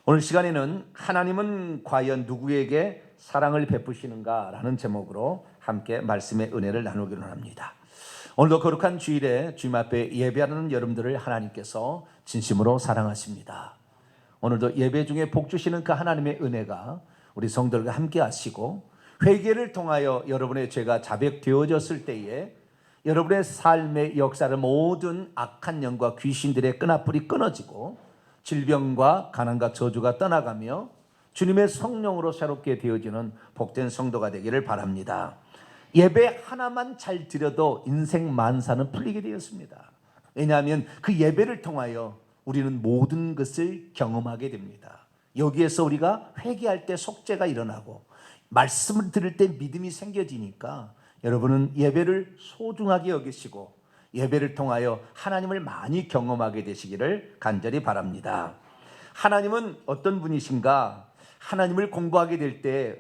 오늘 시간에는 하나님은 과연 누구에게 사랑을 베푸시는가 라는 제목으로 함께 말씀의 은혜를 나누기로 합니다. 오늘도 거룩한 주일에 주님 앞에 예배하는 여러분들을 하나님께서 진심으로 사랑하십니다. 오늘도 예배 중에 복 주시는 그 하나님의 은혜가 우리 성도들과 함께 하시고, 회개를 통하여 여러분의 죄가 자백되어졌을 때에 여러분의 삶의 역사를 모든 악한 영과 귀신들의 끈앞불이 끊어지고 질병과 가난과 저주가 떠나가며 주님의 성령으로 새롭게 되어지는 복된 성도가 되기를 바랍니다. 예배 하나만 잘 드려도 인생 만사는 풀리게 되었습니다. 왜냐하면 그 예배를 통하여 우리는 모든 것을 경험하게 됩니다. 여기에서 우리가 회개할 때 속죄가 일어나고 말씀을 들을 때 믿음이 생겨지니까 여러분은 예배를 소중하게 여기시고 예배를 통하여 하나님을 많이 경험하게 되시기를 간절히 바랍니다. 하나님은 어떤 분이신가? 하나님을 공부하게 될 때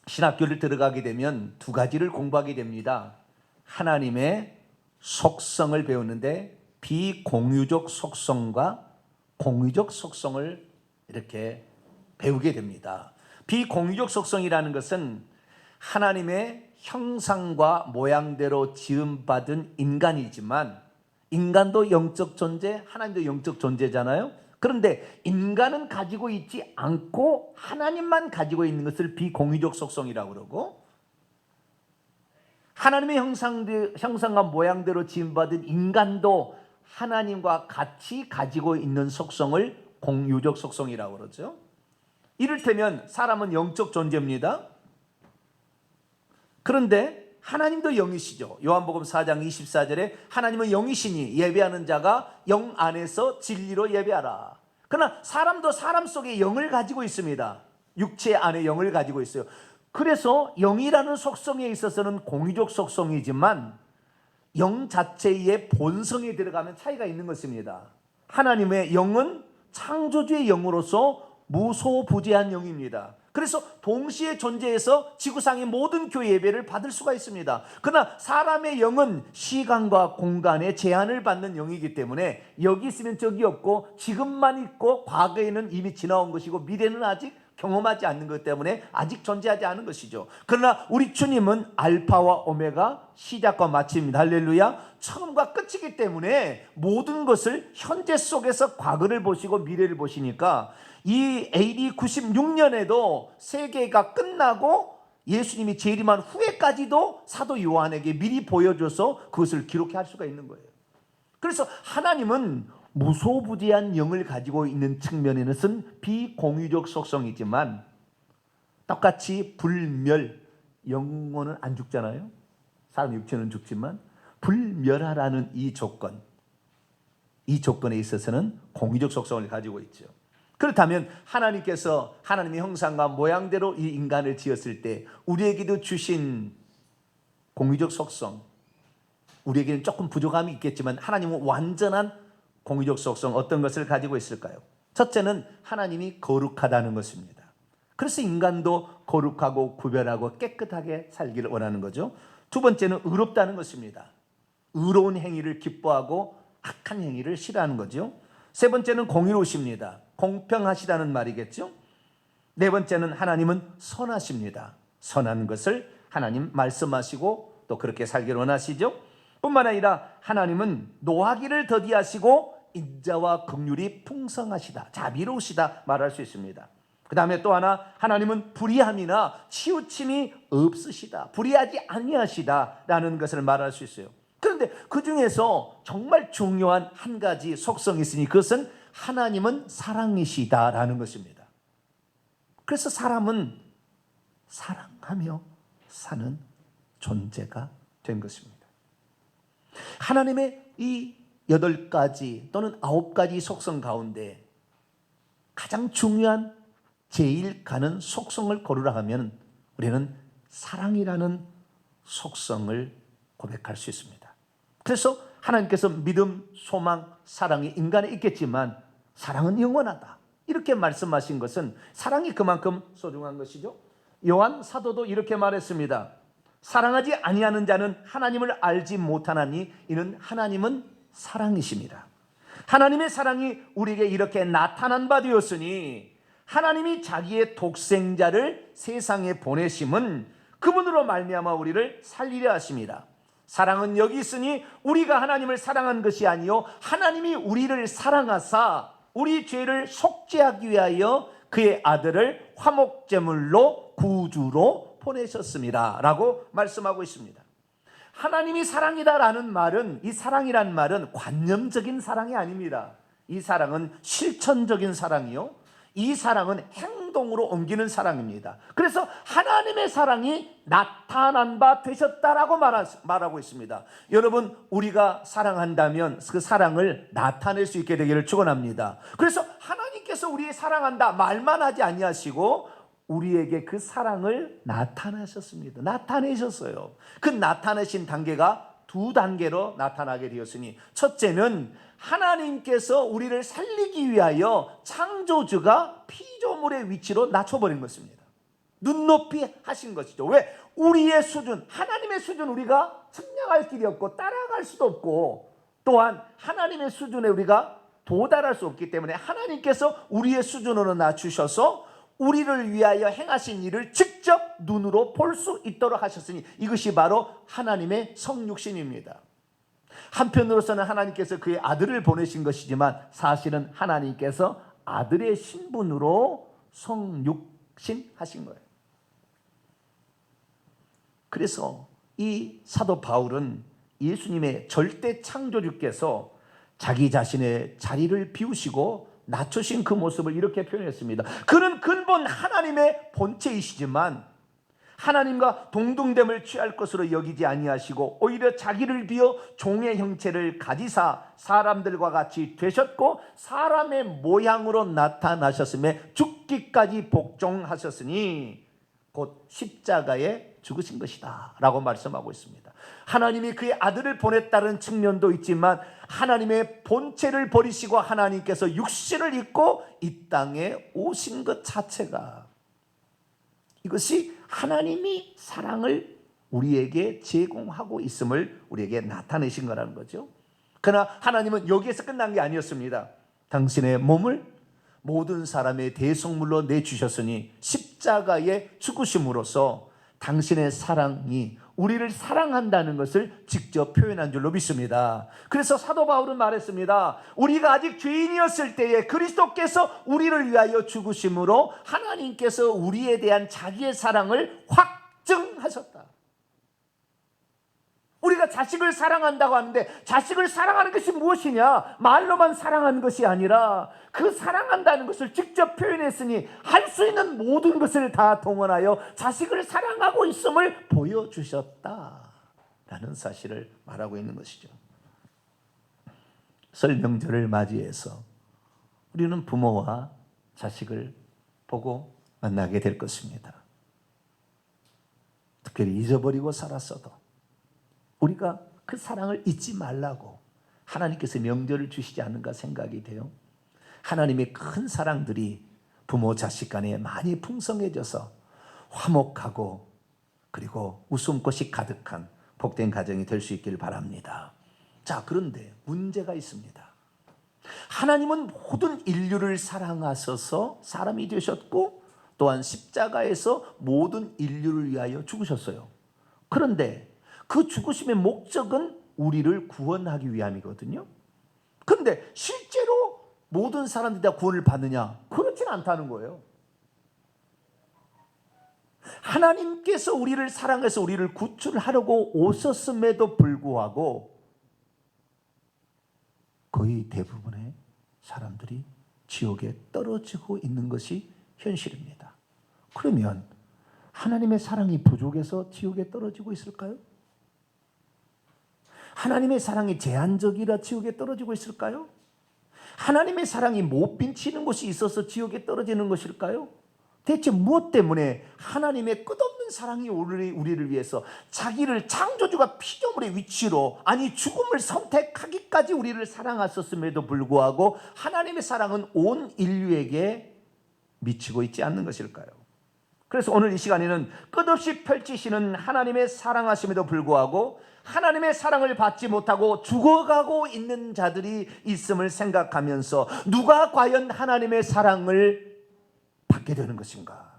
신학교를 들어가게 되면 두 가지를 공부하게 됩니다. 하나님의 속성을 배우는데 비공유적 속성과 공유적 속성을 이렇게 배우게 됩니다. 비공유적 속성이라는 것은 하나님의 형상과 모양대로 지음받은 인간이지만, 인간도 영적 존재, 하나님도 영적 존재잖아요. 그런데 인간은 가지고 있지 않고 하나님만 가지고 있는 것을 비공유적 속성이라고 그러고, 하나님의 형상과 모양대로 지음받은 인간도 하나님과 같이 가지고 있는 속성을 공유적 속성이라고 그러죠. 이를테면 사람은 영적 존재입니다. 그런데 하나님도 영이시죠. 요한복음 4장 24절에 하나님은 영이시니 예배하는 자가 영 안에서 진리로 예배하라. 그러나 사람도 사람 속에 영을 가지고 있습니다. 육체 안에 영을 가지고 있어요. 그래서 영이라는 속성에 있어서는 공유적 속성이지만 영 자체의 본성에 들어가면 차이가 있는 것입니다. 하나님의 영은 창조주의 영으로서 무소부재한 영입니다. 그래서 동시에 존재해서 지구상의 모든 교회 예배를 받을 수가 있습니다. 그러나 사람의 영은 시간과 공간에 제한을 받는 영이기 때문에 여기 있으면 저기 없고, 지금만 있고 과거에는 이미 지나온 것이고 미래는 아직 경험하지 않는 것 때문에 아직 존재하지 않은 것이죠. 그러나 우리 주님은 알파와 오메가, 시작과 마침입니다. 할렐루야. 처음과 끝이기 때문에 모든 것을 현재 속에서 과거를 보시고 미래를 보시니까 이 AD 96년에도 세계가 끝나고 예수님이 재림한 후에까지도 사도 요한에게 미리 보여줘서 그것을 기록할 수가 있는 거예요. 그래서 하나님은 무소부재한 영을 가지고 있는 측면에는 비공유적 속성이지만, 똑같이 불멸, 영혼은 안 죽잖아요. 사람 육체는 죽지만 불멸하라는 이 조건에 있어서는 공유적 속성을 가지고 있죠. 그렇다면 하나님께서 하나님의 형상과 모양대로 이 인간을 지었을 때 우리에게도 주신 공유적 속성, 우리에게는 조금 부족함이 있겠지만 하나님은 완전한 공유적 속성, 어떤 것을 가지고 있을까요? 첫째는 하나님이 거룩하다는 것입니다. 그래서 인간도 거룩하고 구별하고 깨끗하게 살기를 원하는 거죠. 두 번째는 의롭다는 것입니다. 의로운 행위를 기뻐하고 악한 행위를 싫어하는 거죠. 세 번째는 공의로우십니다. 공평하시다는 말이겠죠. 네 번째는 하나님은 선하십니다. 선한 것을 하나님 말씀하시고 또 그렇게 살기를 원하시죠. 뿐만 아니라 하나님은 노하기를 더디하시고 인자와 긍휼이 풍성하시다, 자비로우시다 말할 수 있습니다. 그 다음에 또 하나, 하나님은 불의함이나 치우침이 없으시다, 불의하지 아니하시다라는 것을 말할 수 있어요. 그런데 그 중에서 정말 중요한 한 가지 속성이 있으니 그것은 하나님은 사랑이시다라는 것입니다. 그래서 사람은 사랑하며 사는 존재가 된 것입니다. 하나님의 이 8가지 또는 9가지 속성 가운데 가장 중요한 제일 가는 속성을 고르라 하면 우리는 사랑이라는 속성을 고백할 수 있습니다. 그래서 하나님께서 믿음, 소망, 사랑이 인간에 있겠지만 사랑은 영원하다, 이렇게 말씀하신 것은 사랑이 그만큼 소중한 것이죠. 요한 사도도 이렇게 말했습니다. 사랑하지 아니하는 자는 하나님을 알지 못하나니 이는 하나님은 사랑이십니다. 하나님의 사랑이 우리에게 이렇게 나타난 바 되었으니 하나님이 자기의 독생자를 세상에 보내심은 그분으로 말미암아 우리를 살리려 하심이라. 사랑은 여기 있으니 우리가 하나님을 사랑한 것이 아니요 하나님이 우리를 사랑하사 우리 죄를 속죄하기 위하여 그의 아들을 화목제물로 구주로 보내셨습니다 라고 말씀하고 있습니다. 하나님이 사랑이다라는 말은, 이 사랑이란 말은 관념적인 사랑이 아닙니다. 이 사랑은 실천적인 사랑이요, 이 사랑은 행동으로 옮기는 사랑입니다. 그래서 하나님의 사랑이 나타난 바 되셨다라고 말하고 있습니다. 여러분, 우리가 사랑한다면 그 사랑을 나타낼 수 있게 되기를 축원합니다. 그래서 하나님께서 우리의 사랑한다 말만 하지 아니하시고 우리에게 그 사랑을 나타내셨습니다. 나타내셨어요. 그 나타내신 단계가 두 단계로 나타나게 되었으니, 첫째는 하나님께서 우리를 살리기 위하여 창조주가 피조물의 위치로 낮춰버린 것입니다. 눈높이 하신 것이죠. 왜? 우리의 수준, 하나님의 수준 우리가 측량할 길이 없고 따라갈 수도 없고, 또한 하나님의 수준에 우리가 도달할 수 없기 때문에 하나님께서 우리의 수준으로 낮추셔서 우리를 위하여 행하신 일을 직접 눈으로 볼 수 있도록 하셨으니 이것이 바로 하나님의 성육신입니다. 한편으로서는 하나님께서 그의 아들을 보내신 것이지만 사실은 하나님께서 아들의 신분으로 성육신하신 거예요. 그래서 이 사도 바울은 예수님의 절대 창조주께서 자기 자신의 자리를 비우시고 낮추신 그 모습을 이렇게 표현했습니다. 그는 근본 하나님의 본체이시지만 하나님과 동등됨을 취할 것으로 여기지 아니하시고 오히려 자기를 비어 종의 형체를 가지사 사람들과 같이 되셨고 사람의 모양으로 나타나셨음에 죽기까지 복종하셨으니 곧 십자가에 죽으신 것이다 라고 말씀하고 있습니다. 하나님이 그의 아들을 보냈다는 측면도 있지만 하나님의 본체를 버리시고 하나님께서 육신을 입고 이 땅에 오신 것 자체가, 이것이 하나님이 사랑을 우리에게 제공하고 있음을 우리에게 나타내신 거라는 거죠. 그러나 하나님은 여기에서 끝난 게 아니었습니다. 당신의 몸을 모든 사람의 대속물로 내주셨으니 십자가에 죽으심으로써 당신의 사랑이 우리를 사랑한다는 것을 직접 표현한 줄로 믿습니다. 그래서 사도 바울은 말했습니다. 우리가 아직 죄인이었을 때에 그리스도께서 우리를 위하여 죽으심으로 하나님께서 우리에 대한 자기의 사랑을 확증하셨다. 우리가 자식을 사랑한다고 하는데 자식을 사랑하는 것이 무엇이냐? 말로만 사랑하는 것이 아니라 그 사랑한다는 것을 직접 표현했으니 할 수 있는 모든 것을 다 동원하여 자식을 사랑하고 있음을 보여주셨다라는 사실을 말하고 있는 것이죠. 설 명절을 맞이해서 우리는 부모와 자식을 보고 만나게 될 것입니다. 특별히 잊어버리고 살았어도 우리가 그 사랑을 잊지 말라고 하나님께서 명절을 주시지 않는가 생각이 돼요. 하나님의 큰 사랑들이 부모 자식 간에 많이 풍성해져서 화목하고 그리고 웃음꽃이 가득한 복된 가정이 될 수 있기를 바랍니다. 자, 그런데 문제가 있습니다. 하나님은 모든 인류를 사랑하셔서 사람이 되셨고 또한 십자가에서 모든 인류를 위하여 죽으셨어요. 그런데 그 죽으심의 목적은 우리를 구원하기 위함이거든요. 그런데 실제로 모든 사람들이 다 구원을 받느냐? 그렇지는 않다는 거예요. 하나님께서 우리를 사랑해서 우리를 구출하려고 오셨음에도 불구하고 거의 대부분의 사람들이 지옥에 떨어지고 있는 것이 현실입니다. 그러면 하나님의 사랑이 부족해서 지옥에 떨어지고 있을까요? 하나님의 사랑이 제한적이라 지옥에 떨어지고 있을까요? 하나님의 사랑이 못 비치는 곳이 있어서 지옥에 떨어지는 것일까요? 대체 무엇 때문에 하나님의 끝없는 사랑이 우리를 위해서 자기를 창조주가 피조물의 위치로, 아니 죽음을 선택하기까지 우리를 사랑하셨음에도 불구하고 하나님의 사랑은 온 인류에게 미치고 있지 않는 것일까요? 그래서 오늘 이 시간에는 끝없이 펼치시는 하나님의 사랑하심에도 불구하고 하나님의 사랑을 받지 못하고 죽어가고 있는 자들이 있음을 생각하면서 누가 과연 하나님의 사랑을 받게 되는 것인가?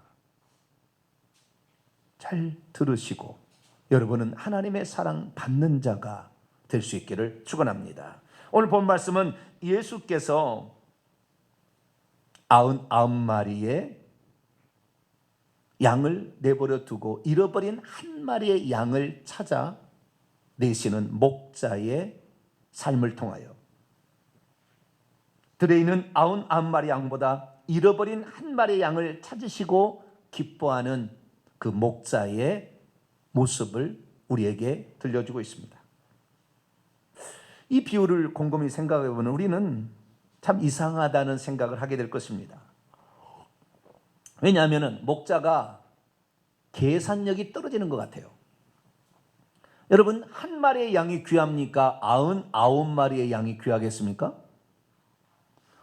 잘 들으시고 여러분은 하나님의 사랑 받는 자가 될 수 있기를 축원합니다. 오늘 본 말씀은 예수께서 99마리의 양을 내버려 두고 잃어버린 한 마리의 양을 찾아 내시는 목자의 삶을 통하여 들에 있는 99마리 양보다 잃어버린 한 마리의 양을 찾으시고 기뻐하는 그 목자의 모습을 우리에게 들려주고 있습니다. 이 비유를 곰곰이 생각해 보면 우리는 참 이상하다는 생각을 하게 될 것입니다. 왜냐하면 목자가 계산력이 떨어지는 것 같아요. 여러분, 한 마리의 양이 귀합니까? 99마리의 양이 귀하겠습니까?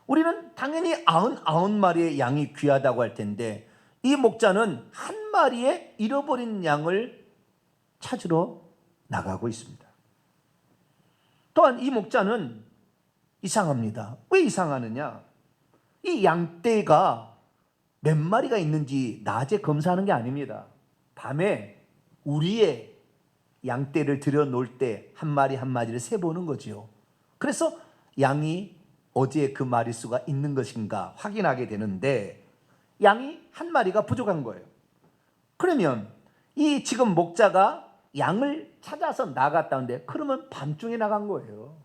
우리는 당연히 99마리의 양이 귀하다고 할 텐데 이 목자는 한 마리의 잃어버린 양을 찾으러 나가고 있습니다. 또한 이 목자는 이상합니다. 왜 이상하느냐? 이 양떼가 몇 마리가 있는지 낮에 검사하는 게 아닙니다. 밤에 우리의 양떼를 들여놓을 때 한 마리 한 마리를 세보는 거지요. 그래서 양이 어디에 그 마리수가 있는 것인가 확인하게 되는데 양이 한 마리가 부족한 거예요. 그러면 이 지금 목자가 양을 찾아서 나갔다는데 그러면 밤중에 나간 거예요.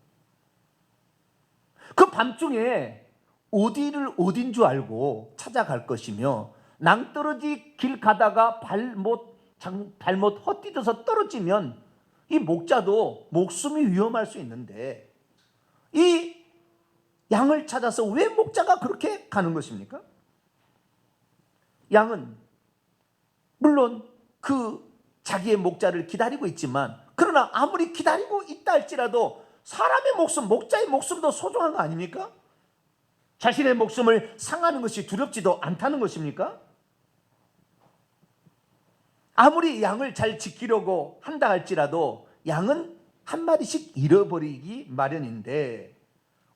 그 밤중에 어딘 줄 알고 찾아갈 것이며 낭떠러지 길 가다가 발못 헛디뎌서 떨어지면 이 목자도 목숨이 위험할 수 있는데 이 양을 찾아서 왜 목자가 그렇게 가는 것입니까? 양은 물론 그 자기의 목자를 기다리고 있지만 그러나 아무리 기다리고 있다 할지라도 사람의 목숨, 목자의 목숨도 소중한 거 아닙니까? 자신의 목숨을 상하는 것이 두렵지도 않다는 것입니까? 아무리 양을 잘 지키려고 한다 할지라도 양은 한 마리씩 잃어버리기 마련인데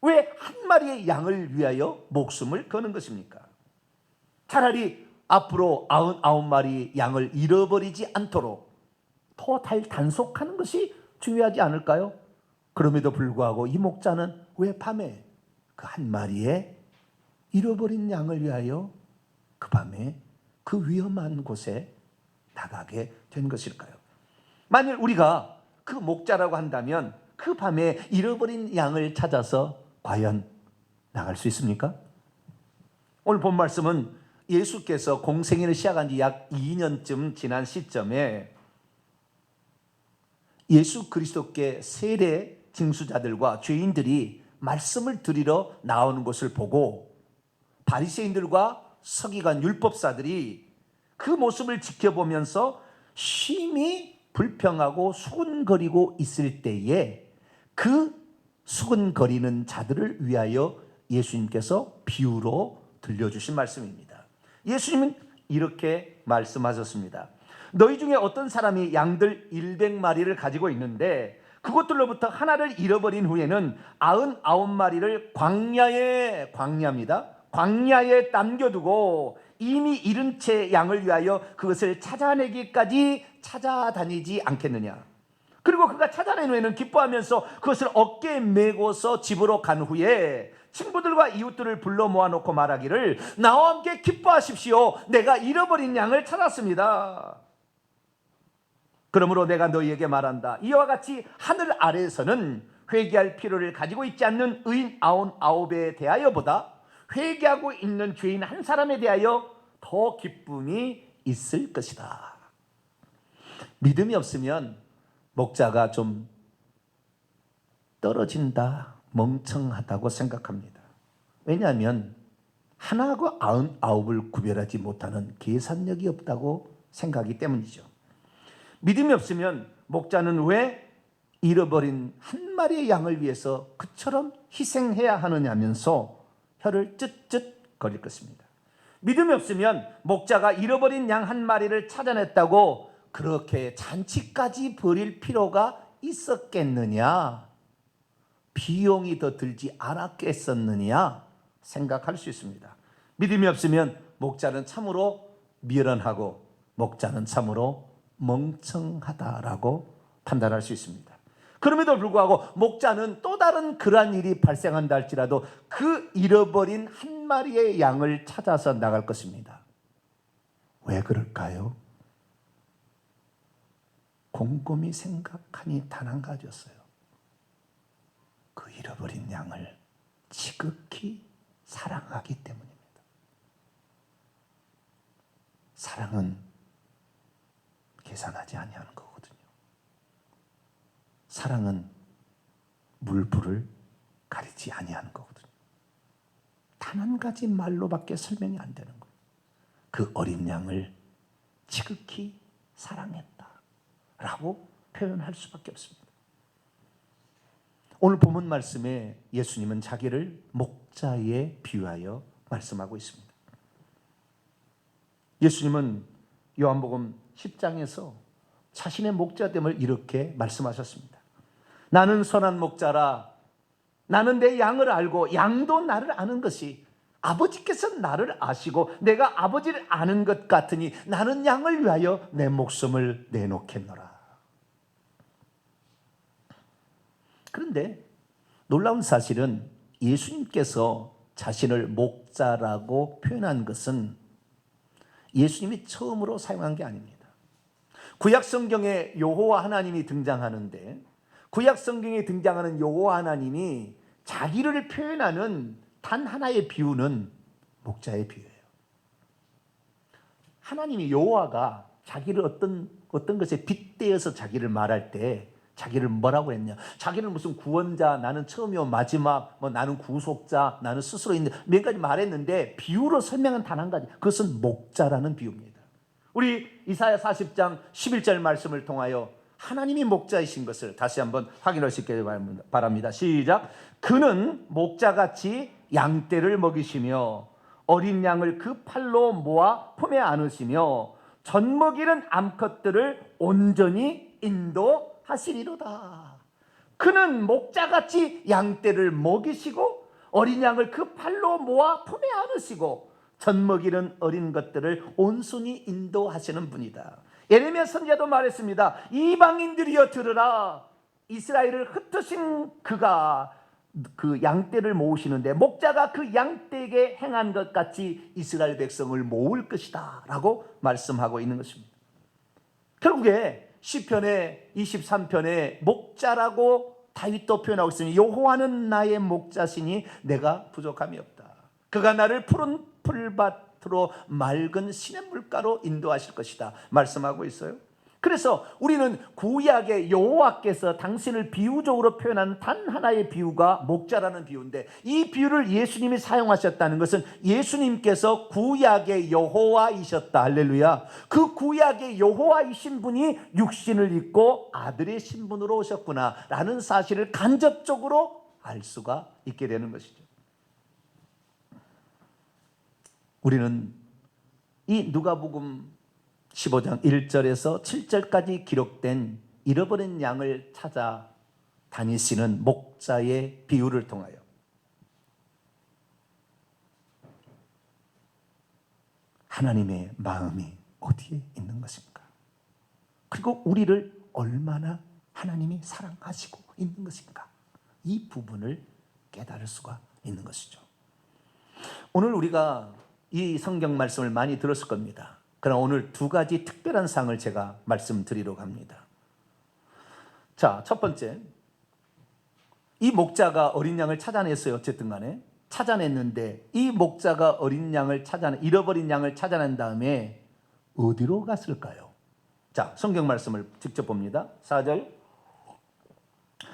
왜 한 마리의 양을 위하여 목숨을 거는 것입니까? 차라리 앞으로 99마리 양을 잃어버리지 않도록 더 단속하는 것이 중요하지 않을까요? 그럼에도 불구하고 이 목자는 왜 밤에 그 한 마리의 잃어버린 양을 위하여 그 밤에 그 위험한 곳에 나가게 된 것일까요? 만일 우리가 그 목자라고 한다면 그 밤에 잃어버린 양을 찾아서 과연 나갈 수 있습니까? 오늘 본 말씀은 예수께서 공생애를 시작한 지 약 2년쯤 지난 시점에 예수 그리스도께 세례 징수자들과 죄인들이 말씀을 드리러 나오는 것을 보고 바리새인들과 서기관 율법사들이 그 모습을 지켜보면서 심히 불평하고 수군거리고 있을 때에 그 수군거리는 자들을 위하여 예수님께서 비유로 들려주신 말씀입니다. 예수님은 이렇게 말씀하셨습니다. 너희 중에 어떤 사람이 양들 100마리를 가지고 있는데 그것들로부터 하나를 잃어버린 후에는 99마리를 광야에 남겨두고 이미 잃은 채 양을 위하여 그것을 찾아내기까지 찾아다니지 않겠느냐. 그리고 그가 찾아낸 후에는 기뻐하면서 그것을 어깨에 메고서 집으로 간 후에 친구들과 이웃들을 불러 모아놓고 말하기를 나와 함께 기뻐하십시오. 내가 잃어버린 양을 찾았습니다. 그러므로 내가 너희에게 말한다. 이와 같이 하늘 아래에서는 회개할 필요를 가지고 있지 않는 의인 99에 대하여보다 회개하고 있는 죄인 한 사람에 대하여 더 기쁨이 있을 것이다. 믿음이 없으면 목자가 좀 떨어진다, 멍청하다고 생각합니다. 왜냐하면 하나하고 99을 구별하지 못하는 계산력이 없다고 생각하기 때문이죠. 믿음이 없으면 목자는 왜 잃어버린 한 마리의 양을 위해서 그처럼 희생해야 하느냐면서 혀를 쯧쯧 거릴 것입니다. 믿음이 없으면 목자가 잃어버린 양 한 마리를 찾아냈다고 그렇게 잔치까지 벌일 필요가 있었겠느냐? 비용이 더 들지 않았겠었느냐? 생각할 수 있습니다. 믿음이 없으면 목자는 참으로 미련하고 목자는 참으로 멍청하다라고 판단할 수 있습니다. 그럼에도 불구하고 목자는 또 다른 그러한 일이 발생한다 할지라도 그 잃어버린 한 마리의 양을 찾아서 나갈 것입니다. 왜 그럴까요? 곰곰이 생각하니 단 한 가지였어요. 그 잃어버린 양을 지극히 사랑하기 때문입니다. 사랑은 계산하지 아니하는 거거든요. 사랑은 물불을 가리지 아니하는 거거든요. 단 한 가지 말로밖에 설명이 안 되는 거예요. 그 어린 양을 지극히 사랑했다라고 표현할 수밖에 없습니다. 오늘 본문 말씀에 예수님은 자기를 목자에 비유하여 말씀하고 있습니다. 예수님은 요한복음 10장에서 자신의 목자됨을 이렇게 말씀하셨습니다. 나는 선한 목자라. 나는 내 양을 알고 양도 나를 아는 것이 아버지께서 나를 아시고 내가 아버지를 아는 것 같으니 나는 양을 위하여 내 목숨을 내놓겠노라. 그런데 놀라운 사실은 예수님께서 자신을 목자라고 표현한 것은 예수님이 처음으로 사용한 게 아닙니다. 구약 성경에 여호와 하나님이 등장하는데 구약 성경에 등장하는 여호와 하나님이 자기를 표현하는 단 하나의 비유는 목자의 비유예요. 하나님이 여호와가 자기를 어떤 것에 빗대어서 자기를 말할 때 자기를 뭐라고 했냐? 자기는 무슨 구원자, 나는 처음이요 마지막, 나는 구속자, 나는 스스로 있는 몇 가지 말했는데 비유로 설명한 단 한 가지. 그것은 목자라는 비유입니다. 우리 이사야 40장 11절 말씀을 통하여 하나님이 목자이신 것을 다시 한번 확인하시길 바랍니다. 시작. 그는 목자같이 양떼를 먹이시며 어린 양을 그 팔로 모아 품에 안으시며 젖먹이는 암컷들을 온전히 인도하시리로다. 그는 목자같이 양떼를 먹이시고 어린 양을 그 팔로 모아 품에 안으시고 젖먹이는 어린 것들을 온순히 인도하시는 분이다. 예레미야 선지자도 말했습니다. 이방인들이여 들으라. 이스라엘을 흩으신 그가 그 양떼를 모으시는데 목자가 그 양떼에게 행한 것 같이 이스라엘 백성을 모을 것이다 라고 말씀하고 있는 것입니다. 결국에 시편의 23편에 목자라고 다윗도 표현하고 있으니 여호와는 나의 목자시니 내가 부족함이 없다. 그가 나를 푸른 풀밭으로 맑은 시냇물가로 인도하실 것이다 말씀하고 있어요. 그래서 우리는 구약의 여호와께서 당신을 비유적으로 표현한 단 하나의 비유가 목자라는 비유인데 이 비유를 예수님이 사용하셨다는 것은 예수님께서 구약의 여호와이셨다. 할렐루야. 그 구약의 여호와이신 분이 육신을 입고 아들의 신분으로 오셨구나 라는 사실을 간접적으로 알 수가 있게 되는 것이죠. 우리는 이 누가복음 15장 1절에서 7절까지 기록된 잃어버린 양을 찾아 다니시는 목자의 비유를 통하여 하나님의 마음이 어디에 있는 것인가? 그리고 우리를 얼마나 하나님이 사랑하시고 있는 것인가? 이 부분을 깨달을 수가 있는 것이죠. 오늘 우리가 이 성경 말씀을 많이 들었을 겁니다. 그러나 오늘 두 가지 특별한 사항을 제가 말씀드리려고 합니다. 자, 첫 번째, 이 목자가 어린 양을 찾아냈어요. 어쨌든 간에 찾아냈는데 이 목자가 어린 양을 잃어버린 양을 찾아낸 다음에 어디로 갔을까요? 자, 성경 말씀을 직접 봅니다. 4절.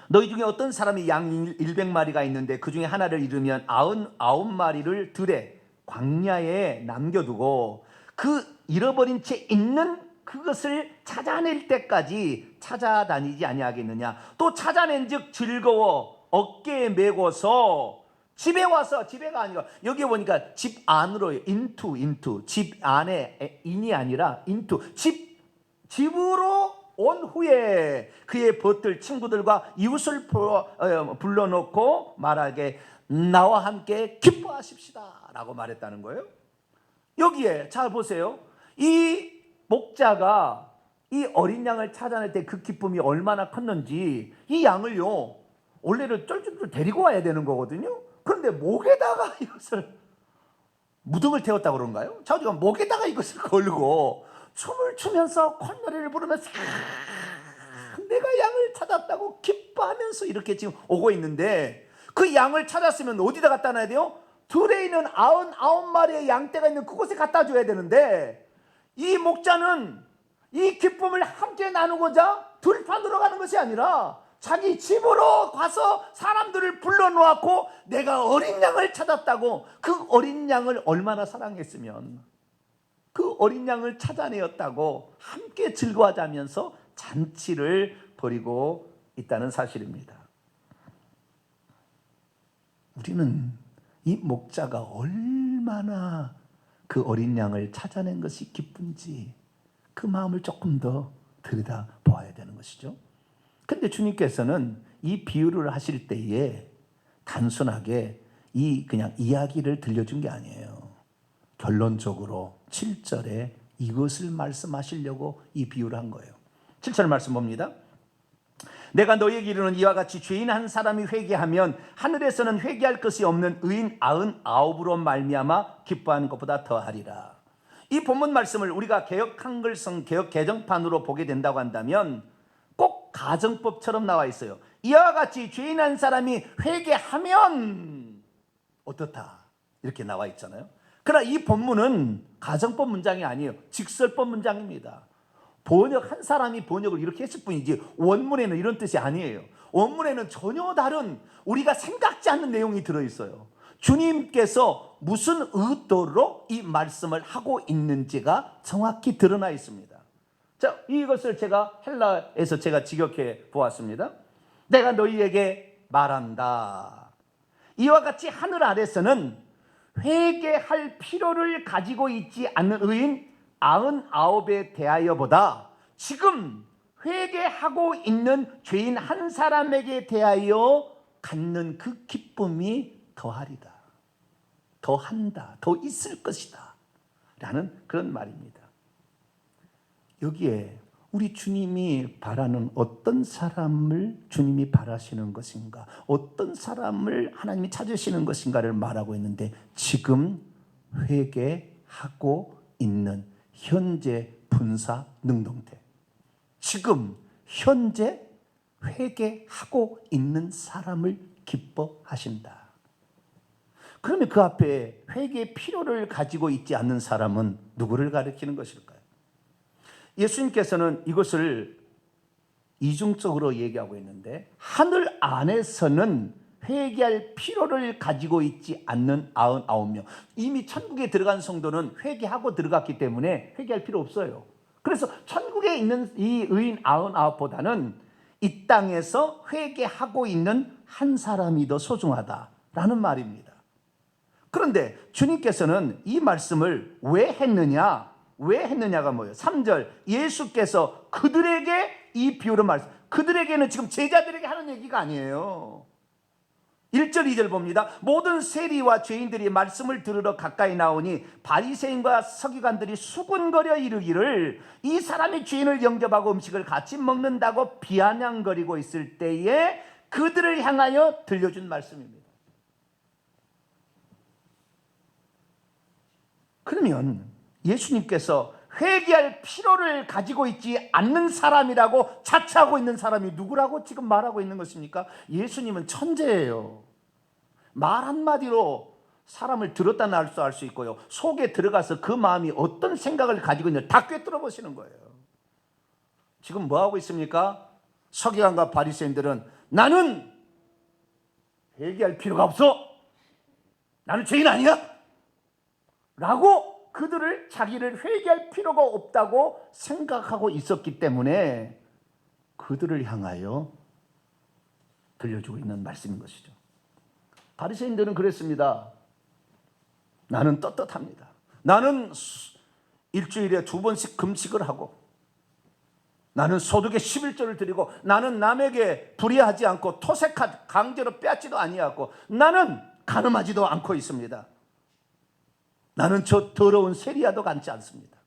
너희 중에 어떤 사람이 양 100마리가 있는데 그 중에 하나를 잃으면 99마리를 들에 광야에 남겨두고 그 잃어버린 채 있는 그것을 찾아낼 때까지 찾아다니지 아니하겠느냐. 또 찾아낸 즉 즐거워 어깨에 메고서 집에 와서, 집에가 아니라 여기 보니까 집 안으로, 인투 집 안에 인이 아니라 인투, 집으로 온 후에 그의 벗들 친구들과 이웃을 불러놓고 말하게 나와 함께 기뻐하십시다 라고 말했다는 거예요. 여기에 잘 보세요. 이 목자가 이 어린 양을 찾아낼 때 그 기쁨이 얼마나 컸는지, 이 양을요 원래는 쫄쫄쫄 데리고 와야 되는 거거든요. 그런데 목에다가 이것을, 무등을 태웠다고 그런가요? 자주가 목에다가 이것을 걸고 춤을 추면서 콧노래를 부르면서 내가 양을 찾았다고 기뻐하면서 이렇게 지금 오고 있는데, 그 양을 찾았으면 어디다 갖다 놔야 돼요? 들에 있는 99마리의 양떼가 있는 그곳에 갖다 줘야 되는데, 이 목자는 이 기쁨을 함께 나누고자 들판으로 가는 것이 아니라 자기 집으로 가서 사람들을 불러놓고 내가 어린 양을 찾았다고, 그 어린 양을 얼마나 사랑했으면 그 어린 양을 찾아내었다고 함께 즐거워하자면서 잔치를 벌이고 있다는 사실입니다. 우리는 이 목자가 얼마나 그 어린 양을 찾아낸 것이 기쁜지 그 마음을 조금 더 들여다 보아야 되는 것이죠. 그런데 주님께서는 이 비유를 하실 때에 단순하게 그냥 이야기를 들려준 게 아니에요. 결론적으로 7절에 이것을 말씀하시려고 이 비유를 한 거예요. 7절 말씀 봅니다. 내가 너희에게 이르는 이와 같이 죄인 한 사람이 회개하면 하늘에서는 회개할 것이 없는 의인 99으로 말미암아 기뻐하는 것보다 더하리라. 이 본문 말씀을 우리가 개역 한글성 개역 개정판으로 보게 된다고 한다면 꼭 가정법처럼 나와 있어요. 이와 같이 죄인 한 사람이 회개하면 어떻다 이렇게 나와 있잖아요. 그러나 이 본문은 가정법 문장이 아니에요. 직설법 문장입니다. 한 사람이 번역을 이렇게 했을 뿐이지 원문에는 이런 뜻이 아니에요. 원문에는 전혀 다른, 우리가 생각지 않는 내용이 들어있어요. 주님께서 무슨 의도로 이 말씀을 하고 있는지가 정확히 드러나 있습니다. 자, 이것을 제가 헬라에서 제가 직역해 보았습니다. 내가 너희에게 말한다. 이와 같이 하늘 아래서는 회개할 필요를 가지고 있지 않는 의인 99에 대하여보다 지금 회개하고 있는 죄인 한 사람에게 대하여 갖는 그 기쁨이 더하리다, 더한다, 더 있을 것이다 라는 그런 말입니다. 여기에 우리 주님이 바라는 어떤 사람을 주님이 바라시는 것인가, 어떤 사람을 하나님이 찾으시는 것인가를 말하고 있는데, 지금 회개하고 있는 현재 분사 능동태, 지금 현재 회개하고 있는 사람을 기뻐하신다. 그러면 그 앞에 회개의 필요를 가지고 있지 않는 사람은 누구를 가리키는 것일까요? 예수님께서는 이것을 이중적으로 얘기하고 있는데, 하늘 안에서는 회개할 필요를 가지고 있지 않는 99명, 이미 천국에 들어간 성도는 회개하고 들어갔기 때문에 회개할 필요 없어요. 그래서 천국에 있는 이 의인 99보다는 이 땅에서 회개하고 있는 한 사람이 더 소중하다라는 말입니다. 그런데 주님께서는 이 말씀을 왜 했느냐가 뭐예요? 3절, 예수께서 그들에게 이 비유를 그들에게는 지금 제자들에게 하는 얘기가 아니에요. 1절 2절 봅니다. 모든 세리와 죄인들이 말씀을 들으러 가까이 나오니 바리새인과 서기관들이 수군거려 이르기를 이 사람이 죄인을 영접하고 음식을 같이 먹는다고 비아냥거리고 있을 때에 그들을 향하여 들려준 말씀입니다. 그러면 예수님께서 회개할 필요를 가지고 있지 않는 사람이라고 자처하고 있는 사람이 누구라고 지금 말하고 있는 것입니까? 예수님은 천재예요. 말 한마디로 사람을 들었다 놨다 할 수 있고요, 속에 들어가서 그 마음이 어떤 생각을 가지고 있는지 다 꿰뚫어 보시는 거예요. 지금 뭐하고 있습니까? 서기관과 바리새인들은 나는 회개할 필요가 없어, 나는 죄인 아니야 라고 그들을 자기를 회개할 필요가 없다고 생각하고 있었기 때문에 그들을 향하여 들려주고 있는 말씀인 것이죠. 바리새인들은 그랬습니다. 나는 떳떳합니다. 나는 일주일에 2번씩 금식을 하고, 나는 소득의 11조를 드리고, 나는 남에게 불의하지 않고 토색하지, 강제로 빼앗지도 아니하고, 나는 가늠하지도 않고 있습니다. 나는 저 더러운 세리야도 갖지 않습니다.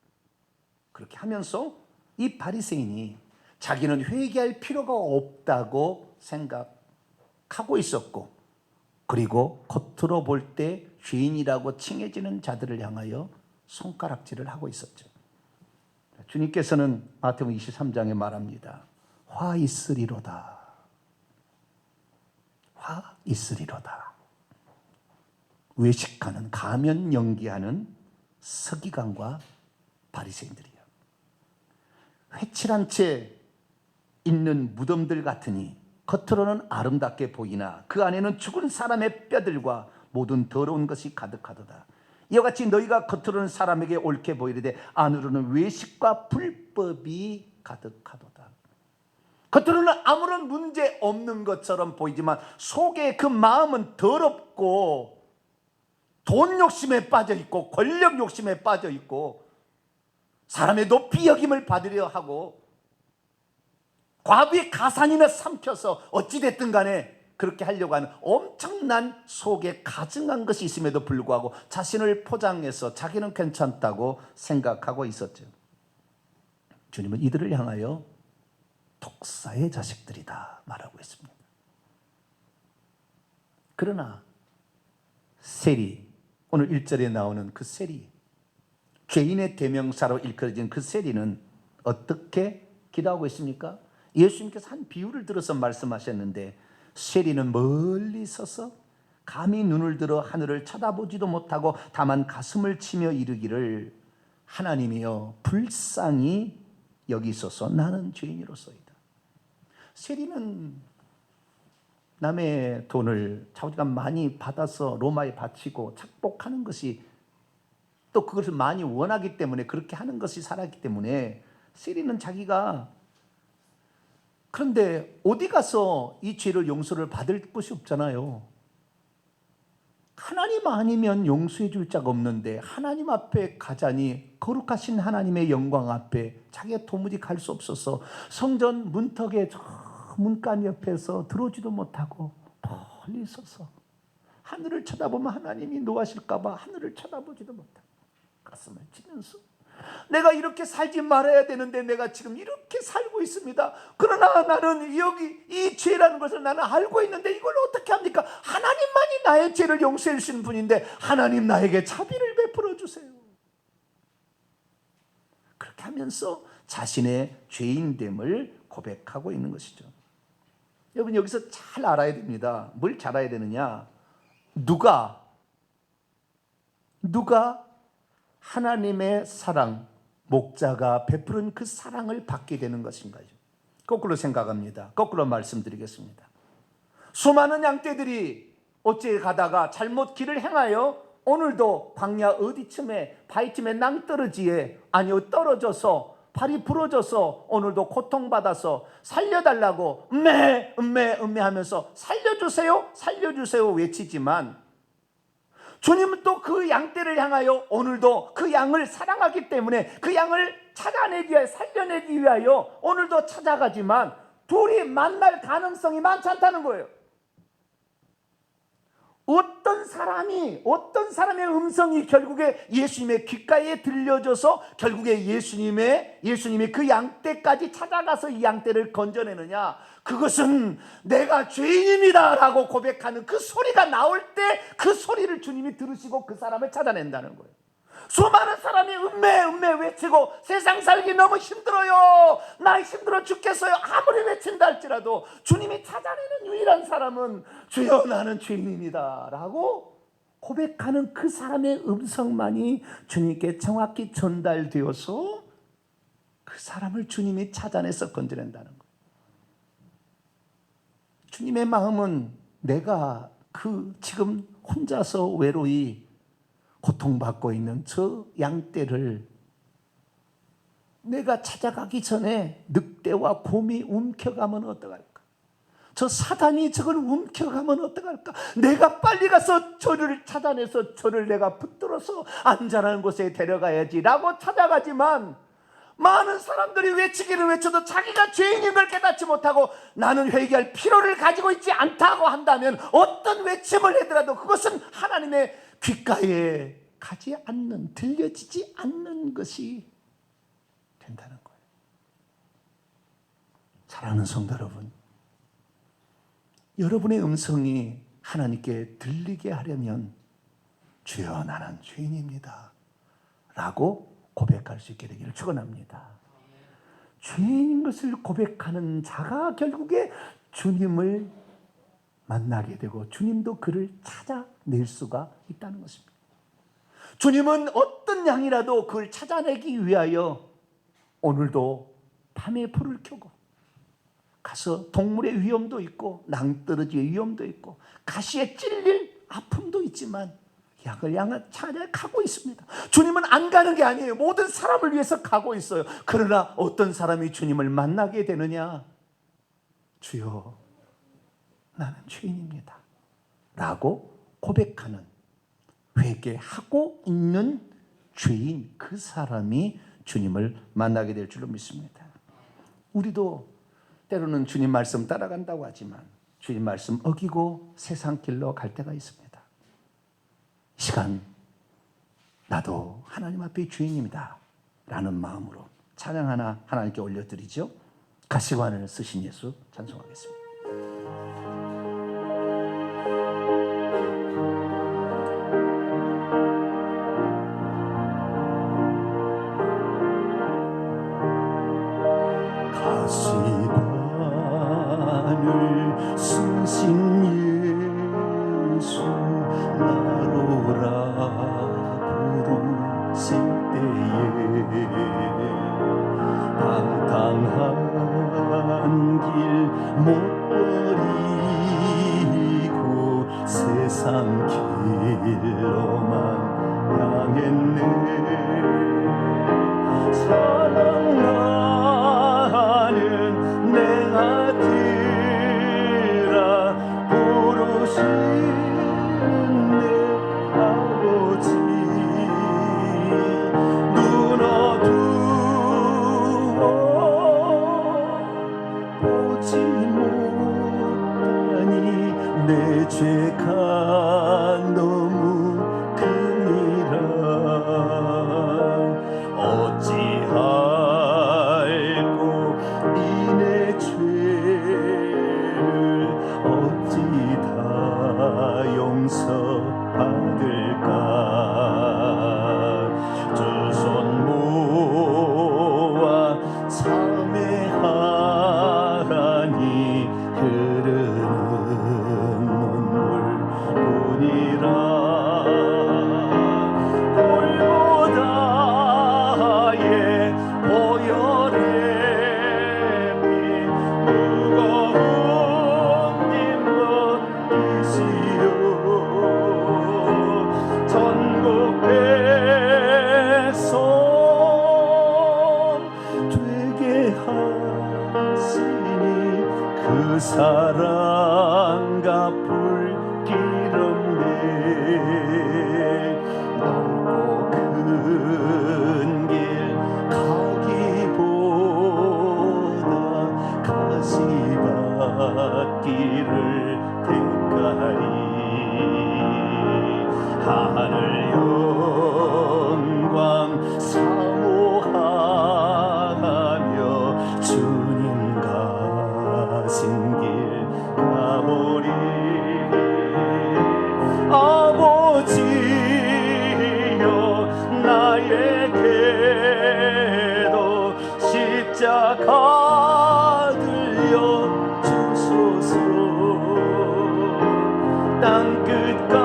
그렇게 하면서 이 바리새인이 자기는 회개할 필요가 없다고 생각하고 있었고, 그리고 겉으로 볼 때 죄인이라고 칭해지는 자들을 향하여 손가락질을 하고 있었죠. 주님께서는 마태복음 23장에 말합니다. 화 있으리로다. 화 있으리로다. 외식하는, 가면 연기하는 서기관과 바리새인들이야. 회칠한 채 있는 무덤들 같으니 겉으로는 아름답게 보이나 그 안에는 죽은 사람의 뼈들과 모든 더러운 것이 가득하도다. 이와 같이 너희가 겉으로는 사람에게 옳게 보이려되 안으로는 외식과 불법이 가득하도다. 겉으로는 아무런 문제 없는 것처럼 보이지만 속에 그 마음은 더럽고 돈 욕심에 빠져 있고 권력 욕심에 빠져 있고 사람의 높이 여김을 받으려 하고 과부의 가산이나 삼켜서 어찌됐든 간에 그렇게 하려고 하는 엄청난 속에 가증한 것이 있음에도 불구하고 자신을 포장해서 자기는 괜찮다고 생각하고 있었죠. 주님은 이들을 향하여 독사의 자식들이다 말하고 있습니다. 그러나 세리, 오늘 1절에 나오는 그 세리, 죄인의 대명사로 일컬어진 그 세리는 어떻게 기도하고 있습니까? 예수님께서 한 비유를 들어서 말씀하셨는데, 세리는 멀리 서서 감히 눈을 들어 하늘을 쳐다보지도 못하고 다만 가슴을 치며 이르기를 하나님이여 불쌍히 여기소서 나는 죄인이로소이다. 세리는 남의 돈을 자기가 많이 받아서 로마에 바치고 착복하는 것이, 또 그것을 많이 원하기 때문에 그렇게 하는 것이 살았기 때문에 세리는 자기가, 그런데 어디 가서 이 죄를 용서를 받을 곳이 없잖아요. 하나님 아니면 용서해 줄 자가 없는데 하나님 앞에 가자니 거룩하신 하나님의 영광 앞에 자기가 도무지 갈 수 없어서 성전 문턱에 저 문간 옆에서 들어오지도 못하고 멀리 서서 하늘을 쳐다보면 하나님이 노하실까 봐 하늘을 쳐다보지도 못하고 가슴을 치면서 내가 이렇게 살지 말아야 되는데 내가 지금 이렇게 살고 있습니다. 그러나 나는 여기 이 죄라는 것을 나는 알고 있는데 이걸 어떻게 합니까? 하나님만이 나의 죄를 용서해 주시는 분인데 하나님 나에게 자비를 베풀어 주세요. 그렇게 하면서 자신의 죄인됨을 고백하고 있는 것이죠. 여러분 여기서 잘 알아야 됩니다. 뭘 잘 알아야 되느냐? 누가 하나님의 사랑, 목자가 베푸는 그 사랑을 받게 되는 것인가요? 거꾸로 생각합니다. 거꾸로 말씀드리겠습니다. 수많은 양떼들이 어째 가다가 잘못 길을 행하여 오늘도 광야 어디쯤에 바위쯤에 낭떠러지에 떨어져서 발이 부러져서 오늘도 고통받아서 살려달라고 음메 하면서 살려주세요 외치지만 주님은 또 그 양떼를 향하여 오늘도 그 양을 사랑하기 때문에 그 양을 찾아내기 위하여 살려내기 위하여 오늘도 찾아가지만 둘이 만날 가능성이 많지 않다는 거예요. 어떤 사람의 음성이 결국에 예수님의 귓가에 들려져서 결국에 예수님이 그 양떼까지 찾아가서 이 양떼를 건져내느냐? 그것은 내가 죄인입니다 라고 고백하는 그 소리가 나올 때 그 소리를 주님이 들으시고 그 사람을 찾아낸다는 거예요. 수많은 사람이 음메 외치고 세상 살기 너무 힘들어요, 나 힘들어 죽겠어요 아무리 외친다 할지라도 주님이 찾아내는 유일한 사람은 주여 나는 죄인입니다 라고 고백하는 그 사람의 음성만이 주님께 정확히 전달되어서 그 사람을 주님이 찾아내서 건져낸다는 거예요. 주님의 마음은 내가 그 지금 혼자서 외로이 고통받고 있는 저 양떼를 내가 찾아가기 전에 늑대와 곰이 움켜가면 어떡할까? 저 사단이 저걸 움켜가면 어떡할까? 내가 빨리 가서 저를 찾아내서 저를 내가 붙들어서 안전한 곳에 데려가야지 라고 찾아가지만, 많은 사람들이 외치기를 외쳐도 자기가 죄인인 걸 깨닫지 못하고 나는 회개할 필요를 가지고 있지 않다고 한다면, 어떤 외침을 하더라도 그것은 하나님의 귓가에 가지 않는, 들려지지 않는 것이 된다는 거예요. 사랑하는 성도 여러분, 여러분의 음성이 하나님께 들리게 하려면 주여 나는 죄인입니다 라고 고백할 수 있게 되기를 축원합니다. 죄인인 것을 고백하는 자가 결국에 주님을 만나게 되고 주님도 그를 찾아낼 수가 있다는 것입니다. 주님은 어떤 양이라도 그를 찾아내기 위하여 오늘도 밤에 불을 켜고 가서 동물의 위험도 있고 낭떠러지의 위험도 있고 가시에 찔릴 아픔도 있지만 약을 찾아 가고 있습니다. 주님은 안 가는 게 아니에요. 모든 사람을 위해서 가고 있어요. 그러나 어떤 사람이 주님을 만나게 되느냐? 주여 나는 죄인입니다 라고 고백하는, 회개하고 있는 죄인, 그 사람이 주님을 만나게 될 줄로 믿습니다. 우리도 때로는 주님 말씀 따라간다고 하지만 주님 말씀 어기고 세상 길로 갈 때가 있습니다. 이 시간 나도 하나님 앞에 죄인입니다 라는 마음으로 찬양 하나 하나님께 올려드리죠. 가시관을 쓰신 예수 찬송하겠습니다. 가시관을 쓰신 예수 나로라 부르실 때에 방탕한 길 못 버리고 세상 길로만 향했네. 사랑하는 내 아들아 부르시는 내 아버지, 눈 어두워 보지 못하니 내 죄가 너무 큽니다. 어찌할꼬 이 내 죄를 어찌 다 용서받을까. 두 손 모아 참회하라니 흐르는 눈물뿐이라. 골고다의 보혈의 피 무거운 짐 벗기시오. 전국 백성 되게 하시니 그 사랑 갚을 기름 넓고 큰 길 가기보다 가시밭길을 택하리. 하늘 영광 사모하며 주님 가신 길 가보리. 아버지여 나에게도 십자가 들려 주소서. 땅끝까지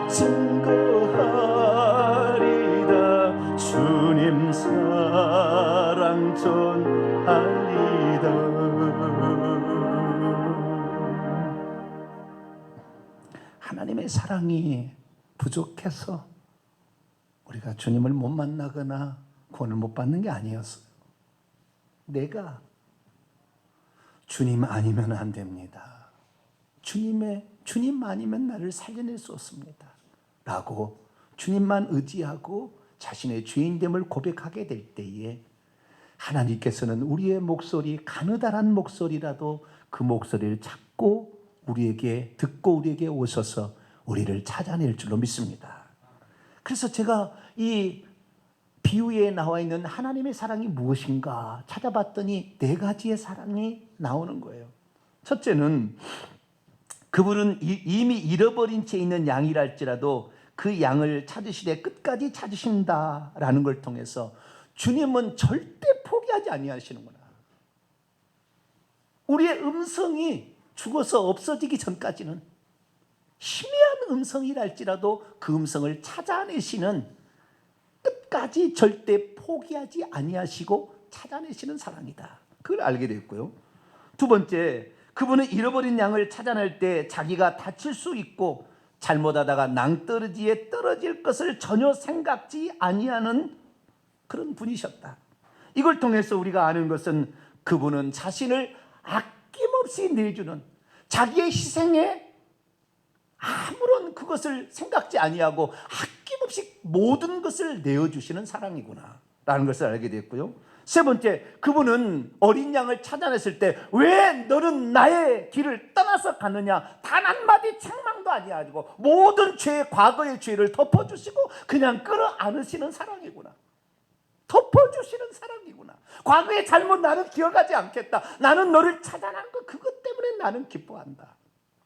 증거하리다. 주님 사랑 전하리다. 하나님의 사랑이 부족해서 우리가 주님을 못 만나거나 구원을 못 받는 게 아니었어요. 내가 주님 아니면 안 됩니다. 주님 아니면 나를 살려낼 수 없습니다. 라고 주님만 의지하고 자신의 죄인됨을 고백하게 될 때에 하나님께서는 우리의 목소리, 가느다란 목소리라도 그 목소리를 찾고 듣고 우리에게 오셔서 우리를 찾아낼 줄로 믿습니다. 그래서 제가 이 비유에 나와 있는 하나님의 사랑이 무엇인가 찾아봤더니 4가지의 사랑이 나오는 거예요. 첫째는 그분은 이미 잃어버린 채 있는 양이랄지라도 그 양을 찾으시되 끝까지 찾으신다라는 걸 통해서 주님은 절대 포기하지 아니하시는구나. 우리의 음성이 죽어서 없어지기 전까지는 희미한 음성이랄지라도 그 음성을 찾아내시는, 끝까지 절대 포기하지 아니하시고 찾아내시는 사랑이다. 그걸 알게 됐고요. 두 번째, 그분은 잃어버린 양을 찾아낼 때 자기가 다칠 수 있고 잘못하다가 낭떠러지에 떨어질 것을 전혀 생각지 아니하는 그런 분이셨다. 이걸 통해서 우리가 아는 것은 그분은 자신을 아낌없이 내주는, 자기의 희생에 아무런 그것을 생각지 아니하고 아낌없이 모든 것을 내어주시는 사랑이구나 라는 것을 알게 됐고요. 세 번째, 그분은 어린 양을 찾아냈을 때 왜 너는 나의 길을 떠나서 가느냐, 단 한마디 책망도 아니하고 모든 과거의 죄를 덮어주시고 그냥 끌어안으시는 사랑이구나. 덮어주시는 사랑이구나. 과거의 잘못 나는 기억하지 않겠다. 나는 너를 찾아난 것, 그것 때문에 나는 기뻐한다.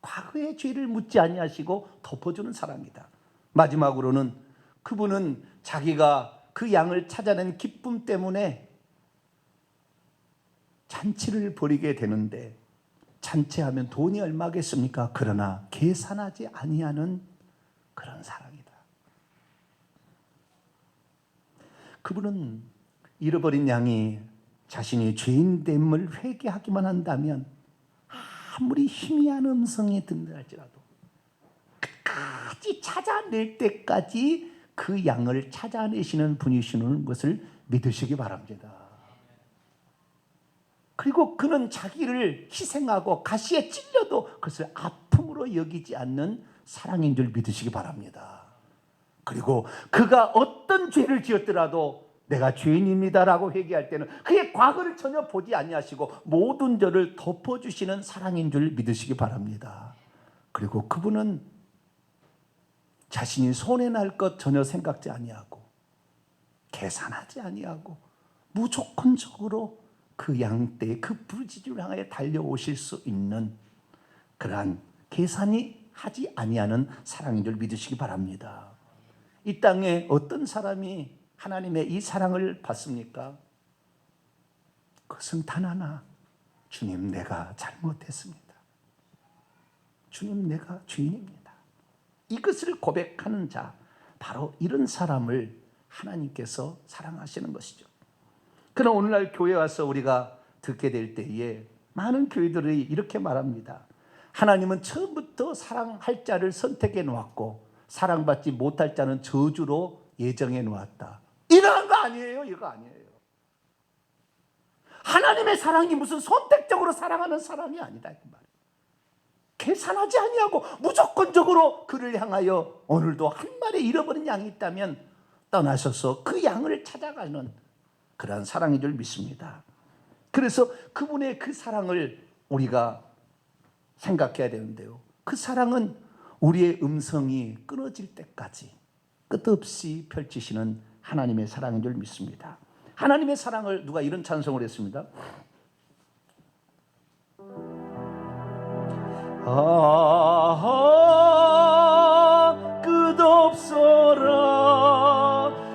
과거의 죄를 묻지 아니하시고 덮어주는 사랑이다. 마지막으로는 그분은 자기가 그 양을 찾아낸 기쁨 때문에 잔치를 벌이게 되는데, 잔치하면 돈이 얼마겠습니까? 그러나 계산하지 아니하는 그런 사랑이다. 그분은 잃어버린 양이 자신이 죄인됨을 회개하기만 한다면 아무리 희미한 음성이 듣는다 할지라도 끝까지 찾아낼 때까지 그 양을 찾아내시는 분이시는 것을 믿으시기 바랍니다. 그리고 그는 자기를 희생하고 가시에 찔려도 그것을 아픔으로 여기지 않는 사랑인 줄 믿으시기 바랍니다. 그리고 그가 어떤 죄를 지었더라도 내가 죄인입니다라고 회개할 때는 그의 과거를 전혀 보지 아니하시고 모든 죄를 덮어주시는 사랑인 줄 믿으시기 바랍니다. 그리고 그분은 자신이 손해날 것 전혀 생각지 아니하고 계산하지 아니하고 무조건적으로 그 양떼, 그 부르짖음을 향하여 달려오실 수 있는 그러한 계산이 하지 아니하는 사랑인 줄 믿으시기 바랍니다. 이 땅에 어떤 사람이 하나님의 이 사랑을 받습니까? 그것은 단 하나, 주님 내가 잘못했습니다. 주님 내가 죄인입니다. 이것을 고백하는 자, 바로 이런 사람을 하나님께서 사랑하시는 것이죠. 그러나 오늘날 교회 와서 우리가 듣게 될 때에 많은 교회들이 이렇게 말합니다. 하나님은 처음부터 사랑할 자를 선택해 놓았고 사랑받지 못할 자는 저주로 예정해 놓았다. 이러한 거 아니에요. 이거 아니에요. 하나님의 사랑이 무슨 선택적으로 사랑하는 사랑이 아니다. 계산하지 아니하고 무조건적으로 그를 향하여 오늘도 한 마리 잃어버린 양이 있다면 떠나셔서 그 양을 찾아가는 그러한 사랑인 줄 믿습니다. 그래서 그분의 그 사랑을 우리가 생각해야 되는데요. 그 사랑은 우리의 음성이 끊어질 때까지 끝없이 펼치시는 하나님의 사랑인 줄 믿습니다. 하나님의 사랑을 누가 이런 찬송을 했습니다. 끝없어라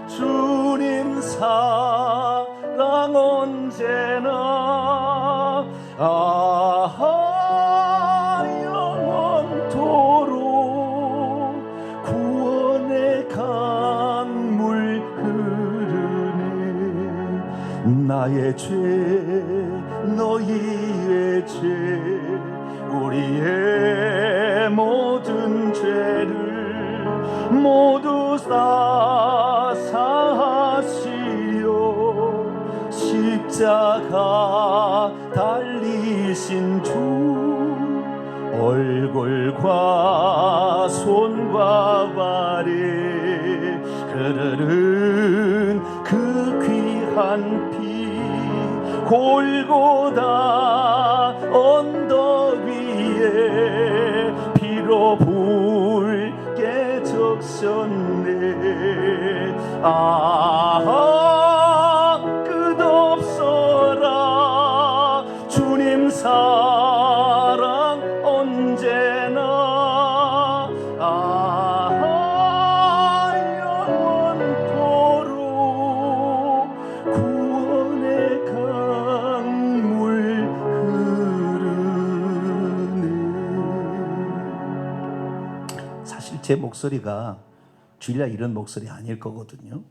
주님 사랑 언제나 영원토록 구원의 강물 흐르네. 나의 죄 너희의 죄 우리의 모든 죄를 모두 다 사하시오 십자가 달리시고 되신 주 얼굴과 손과 발에 흐르는 그 귀한 피 골고다 언덕 위에 피로 붉게 적셨네. 아 끝없어라 주님 사랑 언제나 영원토록 구원의 강물 흐르네. 사실 제 목소리가 주일날 이런 목소리 아닐 거거든요.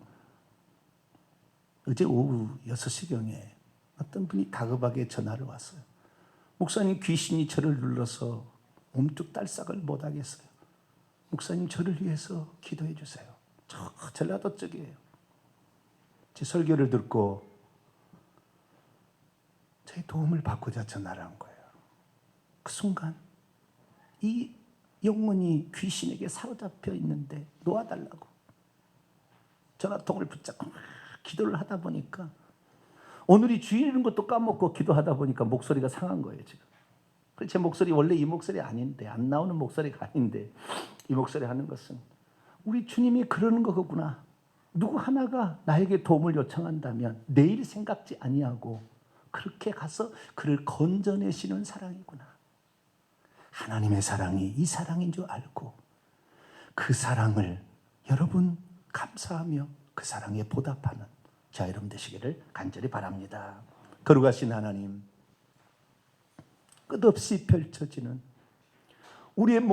어제 오후 6시경에 어떤 분이 다급하게 전화를 왔어요. 목사님, 귀신이 저를 눌러서 몸뚝달싹을 못하겠어요. 목사님, 저를 위해서 기도해 주세요. 저 전라도 쪽이에요. 제 설교를 듣고 제 도움을 받고자 전화를 한 거예요. 그 순간 이 영혼이 귀신에게 사로잡혀 있는데 놓아달라고 전화통을 붙잡고 막 기도를 하다 보니까 오늘이 주일인 것도 까먹고 기도하다 보니까 목소리가 상한 거예요 지금. 제 목소리 원래 이 목소리 아닌데, 안 나오는 목소리가 아닌데 이 목소리 하는 것은 우리 주님이 그러는 거구나. 누구 하나가 나에게 도움을 요청한다면 내일 생각지 아니하고 그렇게 가서 그를 건져내시는 사랑이구나. 하나님의 사랑이 이 사랑인 줄 알고 그 사랑을 여러분 감사하며 그 사랑에 보답하는 자 여러분 되시기를 간절히 바랍니다. 거룩하신 하나님, 끝없이 펼쳐지는 우리의